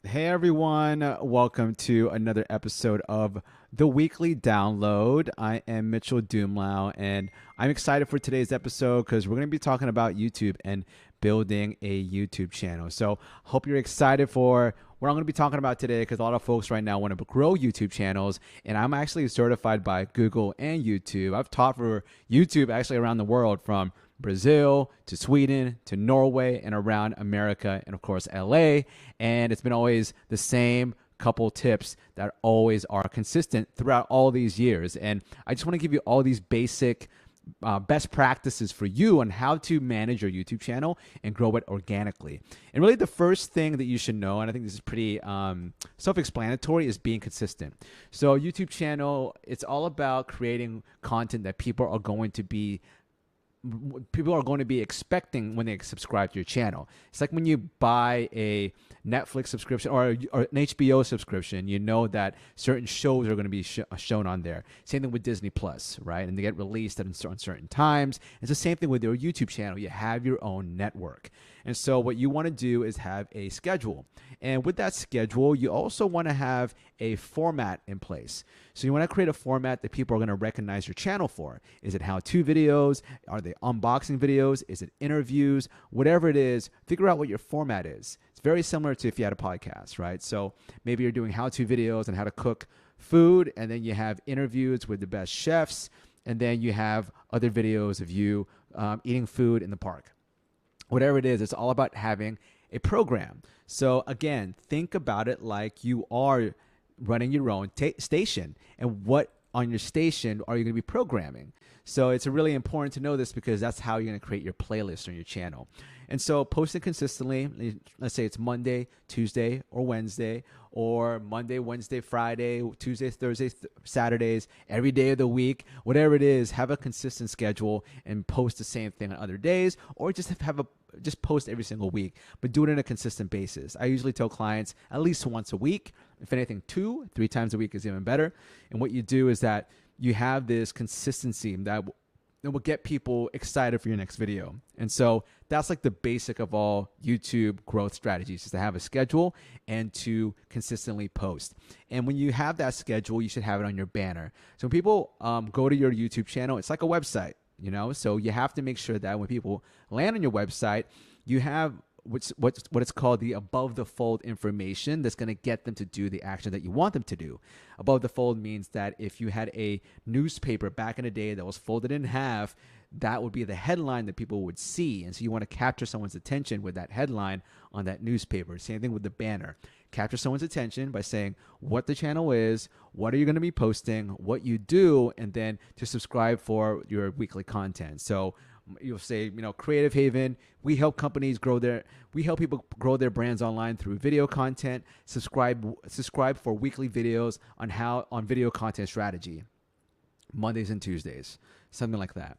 Hey everyone, welcome to another episode of the Weekly Download. I am Mitchell Dumlao, and I'm excited for today's episode because we're going to be talking about YouTube and building a YouTube channel. So, hope you're excited for what I'm going to be talking about today because a lot of folks right now want to grow YouTube channels, and I'm actually certified by Google and YouTube. I've taught for YouTube actually around the world from Brazil to Sweden to Norway and around America and of course LA, and it's been always the same couple tips that always are consistent throughout all these years. And I just want to give you all these basic best practices for you on how to manage your YouTube channel and grow it organically. And really, the first thing that you should know, and I think this is pretty self-explanatory, is being consistent. So, YouTube channel, it's all about creating content that people are going to be expecting when they subscribe to your channel. It's like when you buy a Netflix subscription or an HBO subscription, you know that certain shows are going to be shown on there. Same thing with Disney Plus, right? And they get released at certain times. It's the same thing with your YouTube channel. You have your own network. And so what you want to do is have a schedule. And with that schedule, you also want to have a format in place. So you want to create a format that people are going to recognize your channel for. Is it how-to videos? Are they unboxing videos? Is it interviews? Whatever it is, figure out what your format is. It's very similar to if you had a podcast, right? So maybe you're doing how-to videos on how to cook food, and then you have interviews with the best chefs, and then you have other videos of you eating food in the park. Whatever it is, it's all about having a program. So again, think about it like you are running your own station, and what on your station are you going to be programming? So it's really important to know this because that's how you're going to create your playlist on your channel. And so posting consistently, let's say it's Monday, Tuesday, or Wednesday, or Monday, Wednesday, Friday, Tuesday, Thursday, Saturdays, every day of the week, whatever it is, have a consistent schedule and post the same thing on other days, or just post every single week, but do it on a consistent basis. I usually tell clients at least once a week. If anything, 3 times a week is even better. And what you do is that you have this consistency that will get people excited for your next video. And so that's like the basic of all YouTube growth strategies, is to have a schedule and to consistently post. And when you have that schedule, you should have it on your banner. So when people go to your YouTube channel, it's like a website, so you have to make sure that when people land on your website, you have what it's called the above the fold information that's going to get them to do the action that you want them to do. Above the fold means that if you had a newspaper back in the day that was folded in half, that would be the headline that people would see. And so you want to capture someone's attention with that headline on that newspaper. Same thing with the banner. Capture someone's attention by saying what the channel is, what are you going to be posting, what you do, and then to subscribe for your weekly content. So you'll say, Creative Haven, we help people grow their brands online through video content. Subscribe for weekly videos on video content strategy, Mondays and Tuesdays, something like that.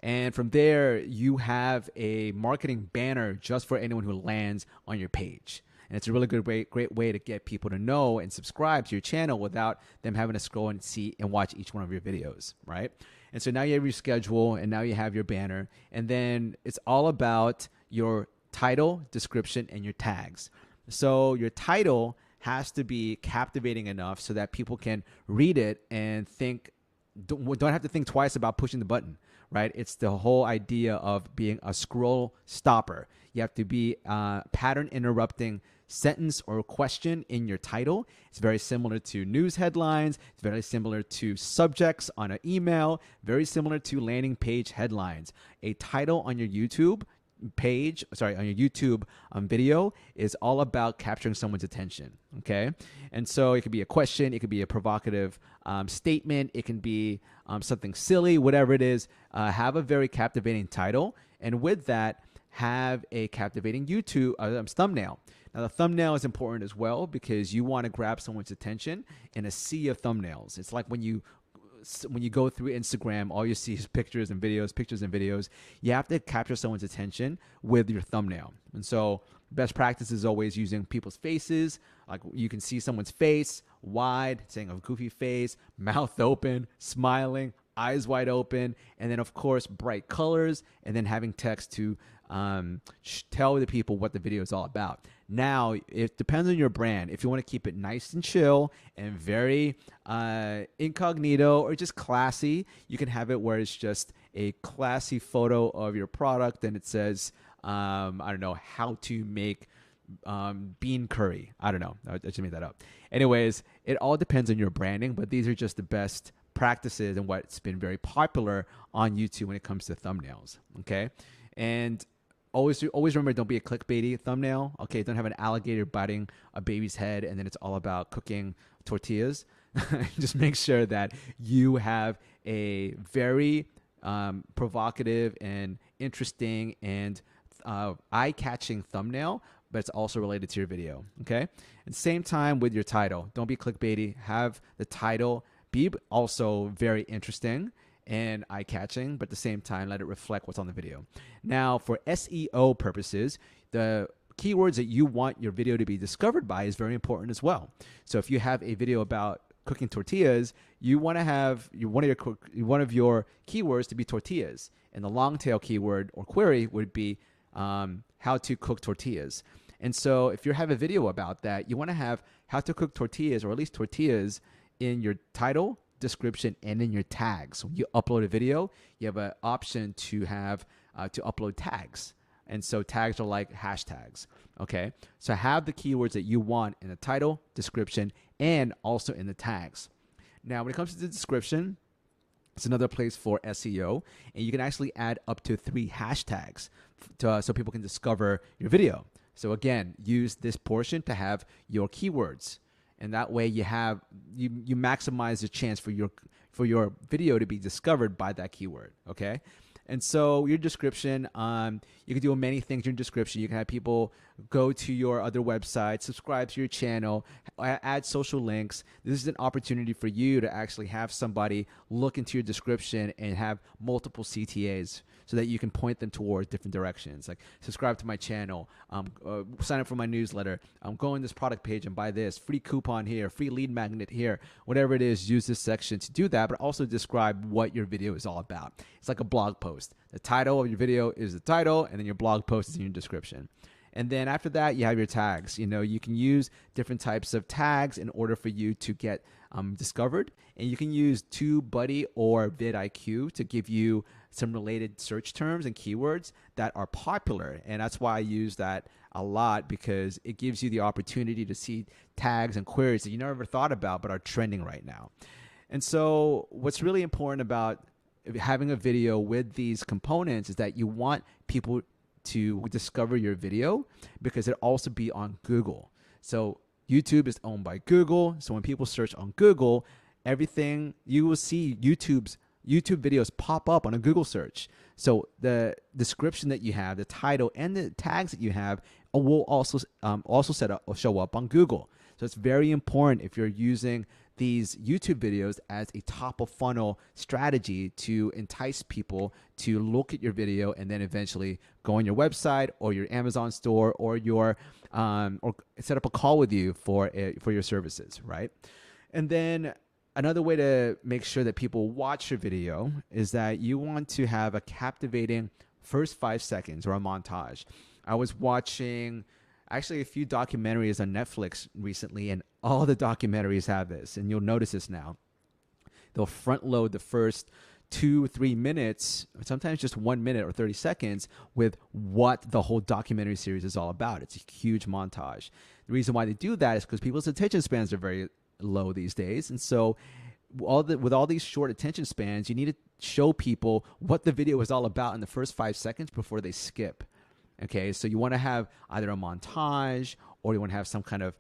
And from there, you have a marketing banner just for anyone who lands on your page. And it's a really great way to get people to know and subscribe to your channel without them having to scroll and see and watch each one of your videos, right? And so now you have your schedule, and now you have your banner. And then it's all about your title, description, and your tags. So your title has to be captivating enough so that people can read it and don't have to think twice about pushing the button, right? It's the whole idea of being a scroll stopper. You have to be pattern interrupting sentence or question in your title. It's very similar to news headlines. It's very similar to subjects on an email, very similar to landing page headlines. A title on your YouTube video is all about capturing someone's attention, okay? And so it could be a question, it could be a provocative statement, it can be something silly, whatever it is. Have a very captivating title, and with that, have a captivating YouTube thumbnail. Now, the thumbnail is important as well because you want to grab someone's attention in a sea of thumbnails. It's like when you go through Instagram, all you see is pictures and videos. You have to capture someone's attention with your thumbnail. And so best practice is always using people's faces. Like you can see someone's face, wide, saying a goofy face, mouth open, smiling, eyes wide open, and then of course bright colors, and then having text to tell the people what the video is all about. Now, it depends on your brand. If you want to keep it nice and chill and very incognito or just classy, you can have it where it's just a classy photo of your product and it says, I don't know, how to make bean curry. I don't know. I just made that up. Anyways, it all depends on your branding, but these are just the best practices and what's been very popular on YouTube when it comes to thumbnails. Okay. And always remember, don't be a clickbaity thumbnail. Okay. Don't have an alligator biting a baby's head and then it's all about cooking tortillas. Just make sure that you have a very provocative and interesting and eye-catching thumbnail, but it's also related to your video. Okay. At the same time with your title, don't be clickbaity. Have the title be also very interesting and eye-catching, but at the same time, let it reflect what's on the video. Now, for SEO purposes, the keywords that you want your video to be discovered by is very important as well. So if you have a video about cooking tortillas, you want to have one of your keywords to be tortillas, and the long tail keyword or query would be how to cook tortillas. And so if you have a video about that, you want to have how to cook tortillas, or at least tortillas, in your title, description, and in your tags. When you upload a video, you have an option to have to upload tags. And so tags are like hashtags. Okay. So have the keywords that you want in the title, description, and also in the tags. Now, when it comes to the description, it's another place for SEO, and you can actually add up to 3 hashtags so people can discover your video. So again, use this portion to have your keywords, and that way you maximize the chance for your video to be discovered by that keyword. Okay. And so your description, you can do many things in your description. You can have people go to your other website, subscribe to your channel, add social links. This is an opportunity for you to actually have somebody look into your description and have multiple CTAs so that you can point them towards different directions. Like, subscribe to my channel, sign up for my newsletter, go on this product page and buy this, free coupon here, free lead magnet here, whatever it is, use this section to do that, but also describe what your video is all about. It's like a blog post. The title of your video is the title, and then your blog post is in your description. And then after that, you have your tags. You can use different types of tags in order for you to get discovered. And you can use TubeBuddy or vidIQ to give you some related search terms and keywords that are popular. And that's why I use that a lot, because it gives you the opportunity to see tags and queries that you never thought about but are trending right now. And so what's really important about having a video with these components is that you want people to discover your video, because it also be on Google. So YouTube is owned by Google. So when people search on Google, everything you will see YouTube videos pop up on a Google search. So the description that you have, the title, and the tags that you have will also show up on Google. So it's very important, if you're using these YouTube videos as a top of funnel strategy, to entice people to look at your video and then eventually go on your website or your Amazon store or or set up a call with you for your services, right? And then another way to make sure that people watch your video is that you want to have a captivating first 5 seconds or a montage. I was watching actually a few documentaries on Netflix recently, and all the documentaries have this, and you'll notice this now. They'll front load the first 2-3 minutes, sometimes just 1 minute or 30 seconds, with what the whole documentary series is all about. It's a huge montage. The reason why they do that is because people's attention spans are very low these days, and so with all these short attention spans, you need to show people what the video is all about in the first 5 seconds before they skip. Okay, so you want to have either a montage, or you want to have some kind of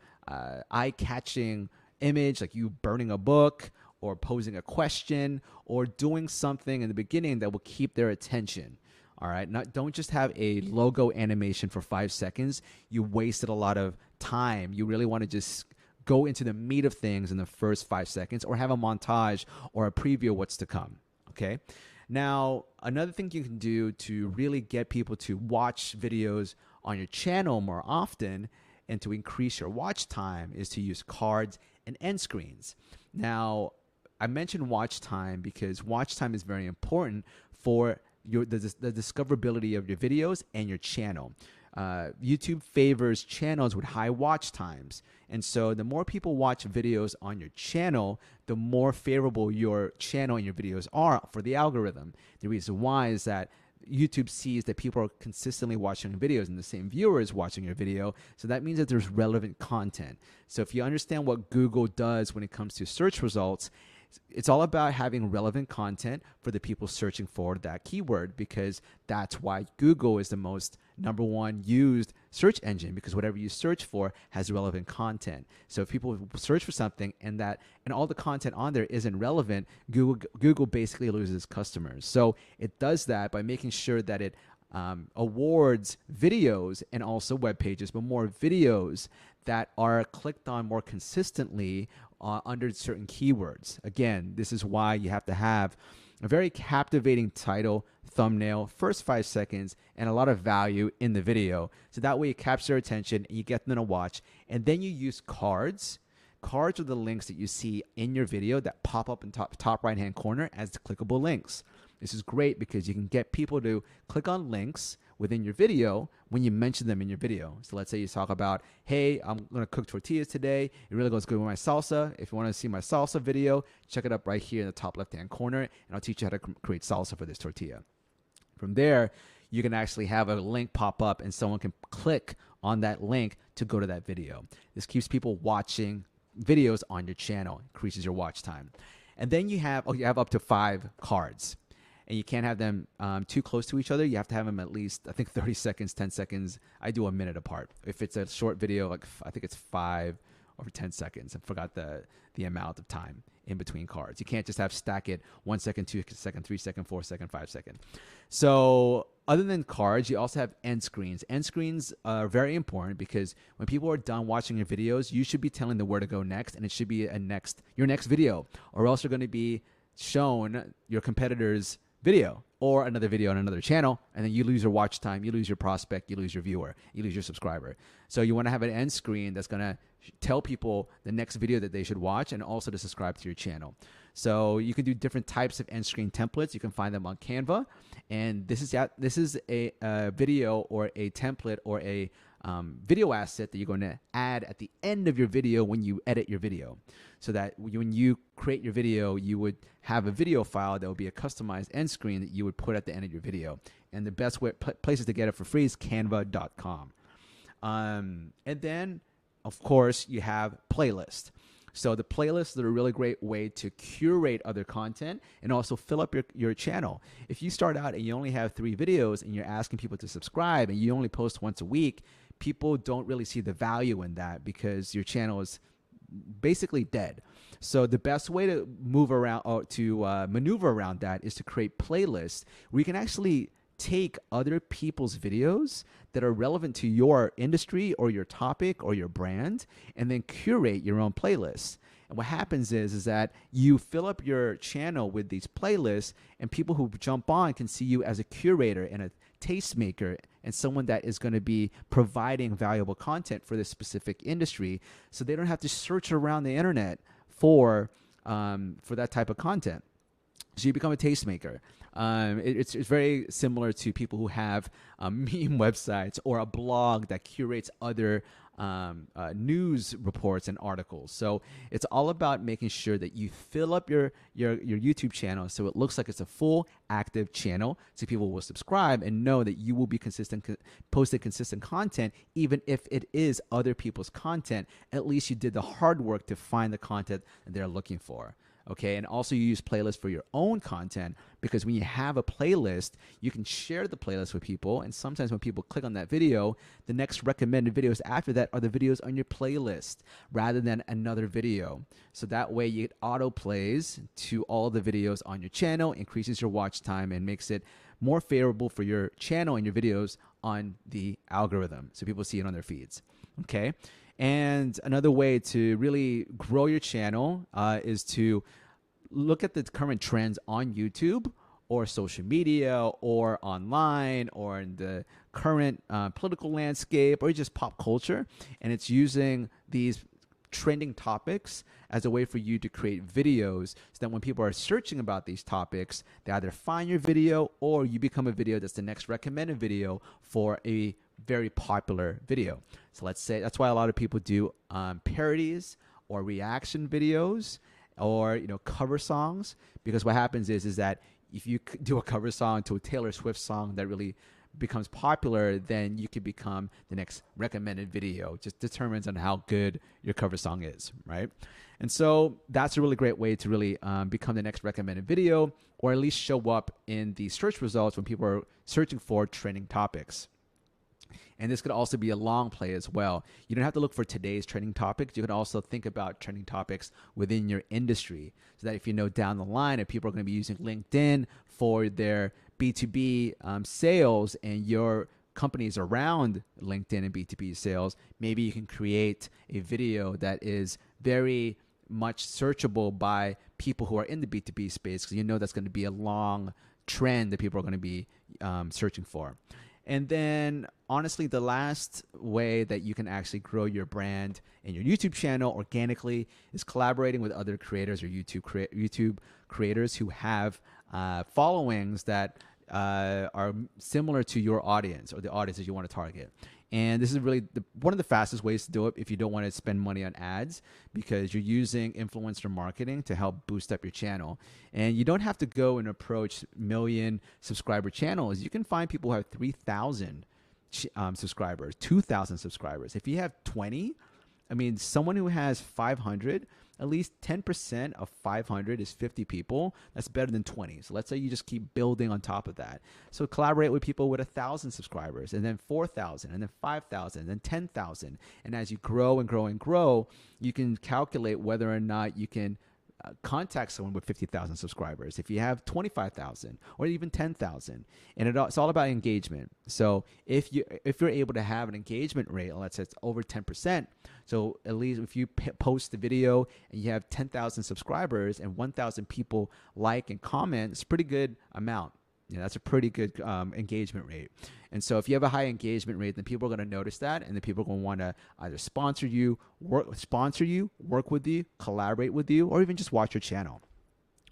eye-catching image, like you burning a book or posing a question or doing something in the beginning that will keep their attention. All right, don't just have a logo animation for 5 seconds. You wasted a lot of time. You really want to just go into the meat of things in the first 5 seconds, or have a montage or a preview of what's to come. Okay. Now, another thing you can do to really get people to watch videos on your channel more often and to increase your watch time is to use cards and end screens. Now, I mentioned watch time because watch time is very important for the discoverability of your videos and your channel. YouTube favors channels with high watch times. And so the more people watch videos on your channel, the more favorable your channel and your videos are for the algorithm. The reason why is that YouTube sees that people are consistently watching videos and the same viewers watching your video. So that means that there's relevant content. So if you understand what Google does when it comes to search results, it's all about having relevant content for the people searching for that keyword, because that's why Google is the most #1 used search engine, because whatever you search for has relevant content. So if people search for something and all the content on there isn't relevant, Google basically loses customers. So it does that by making sure that it awards videos and also web pages, but more videos that are clicked on more consistently under certain keywords. Again, this is why you have to have a very captivating title, thumbnail, first 5 seconds, and a lot of value in the video. So that way you capture their attention and you get them to watch. And then you use cards. Cards are the links that you see in your video that pop up in top right-hand corner as the clickable links. This is great because you can get people to click on links within your video when you mention them in your video. So let's say you talk about, hey, I'm going to cook tortillas today. It really goes good with my salsa. If you want to see my salsa video, check it up right here in the top left-hand corner, and I'll teach you how to create salsa for this tortilla. From there, you can actually have a link pop up and someone can click on that link to go to that video. This keeps people watching videos on your channel, increases your watch time. And then you have up to 5 cards. And you can't have them too close to each other. You have to have them at least, I think, 30 seconds, 10 seconds. I do a minute apart. If it's a short video, like I think it's 5 or 10 seconds. I forgot the amount of time in between cards. You can't just stack it 1 second, 2 second, 3 second, 4 second, 5 second. So other than cards, you also have end screens. End screens are very important because when people are done watching your videos, you should be telling them where to go next, and it should be your next video, or else you're going to be shown your competitors' video or another video on another channel, and then you lose your watch time, you lose your prospect, you lose your viewer, you lose your subscriber. So you want to have an end screen that's going to tell people the next video that they should watch and also to subscribe to your channel. So you can do different types of end screen templates. You can find them on Canva, and this is a video or a template or a video asset that you're going to add at the end of your video when you edit your video, so that when you create your video, you would have a video file that would be a customized end screen that you would put at the end of your video. And the best places to get it for free is canva.com. And then, of course, you have playlists. So the playlists are a really great way to curate other content and also fill up your channel. If you start out and you only have 3 videos and you're asking people to subscribe and you only post once a week, people don't really see the value in that because your channel is basically dead. So the best way to move around or to maneuver around that is to create playlists where you can actually take other people's videos that are relevant to your industry or your topic or your brand and then curate your own playlists. And what happens is that you fill up your channel with these playlists, and people who jump on can see you as a curator and a tastemaker and someone that is going to be providing valuable content for this specific industry, so they don't have to search around the internet for that type of content. So you become a tastemaker. It's very similar to people who have meme websites or a blog that curates other news reports and articles. So it's all about making sure that you fill up your YouTube channel so it looks like it's a full active channel, so people will subscribe and know that you will be posting consistent content, even if it is other people's content. At least you did the hard work to find the content that they're looking for. Okay, and also you use playlists for your own content, because when you have a playlist, you can share the playlist with people, and sometimes when people click on that video, the next recommended videos after that are the videos on your playlist rather than another video. So that way it auto plays to all the videos on your channel, increases your watch time, and makes it more favorable for your channel and your videos on the algorithm, so people see it on their feeds. Okay. And another way to really grow your channel is to look at the current trends on YouTube or social media or online or in the current political landscape or just pop culture. And it's using these trending topics as a way for you to create videos so that when people are searching about these topics, they either find your video or you become a video that's the next recommended video for a very popular video. So let's say that's why a lot of people do parodies or reaction videos or cover songs, because what happens is that if you do a cover song to a Taylor Swift song that really becomes popular, then you could become the next recommended video. Just determines on how good your cover song is, right? And so that's a really great way to really become the next recommended video, or at least show up in the search results when people are searching for trending topics. And this could also be a long play as well. You don't have to look for today's trending topics. You can also think about trending topics within your industry, so that if you know down the line if people are going to be using LinkedIn for their B2B sales and your company is around LinkedIn and B2B sales, maybe you can create a video that is very much searchable by people who are in the B2B space, because you know that's going to be a long trend that people are going to be searching for. And then honestly, the last way that you can actually grow your brand and your YouTube channel organically is collaborating with other creators or YouTube creators who have followings that are similar to your audience or the audience that you want to target. And this is really one of the fastest ways to do it if you don't want to spend money on ads, because you're using influencer marketing to help boost up your channel. And you don't have to go and approach million subscriber channels. You can find people who have 3,000 subscribers, 2,000 subscribers. If you have 20, I mean, someone who has 500, at least 10% of 500 is 50 people. That's better than 20. So let's say you just keep building on top of that. So collaborate with people with 1,000 subscribers, and then 4,000, and then 5,000, and then 10,000. And as you grow and grow and grow, you can calculate whether or not you can contact someone with 50,000 subscribers if you have 25,000 or even 10,000. And it's all about engagement. So if you're able to have an engagement rate, let's say it's over 10%, so at least if you post the video and you have 10,000 subscribers and 1,000 people like and comment, it's a pretty good amount. That's a pretty good engagement rate. And so if you have a high engagement rate, then people are going to notice that, and then people are going to want to either sponsor you, work with you, collaborate with you, or even just watch your channel.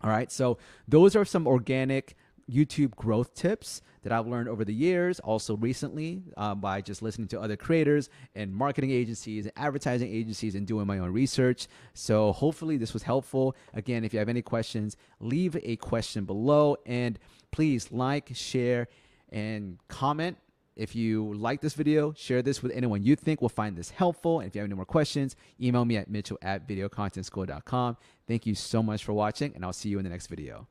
All right. So those are some organic YouTube growth tips that I've learned over the years, also recently by just listening to other creators and marketing agencies and advertising agencies and doing my own research. So hopefully this was helpful. Again, if you have any questions, leave a question below, and please like, share, and comment. If you like this video, share this with anyone you think will find this helpful. And if you have any more questions, email me at mitchell@videcontentschool.com. Thank you so much for watching, and I'll see you in the next video.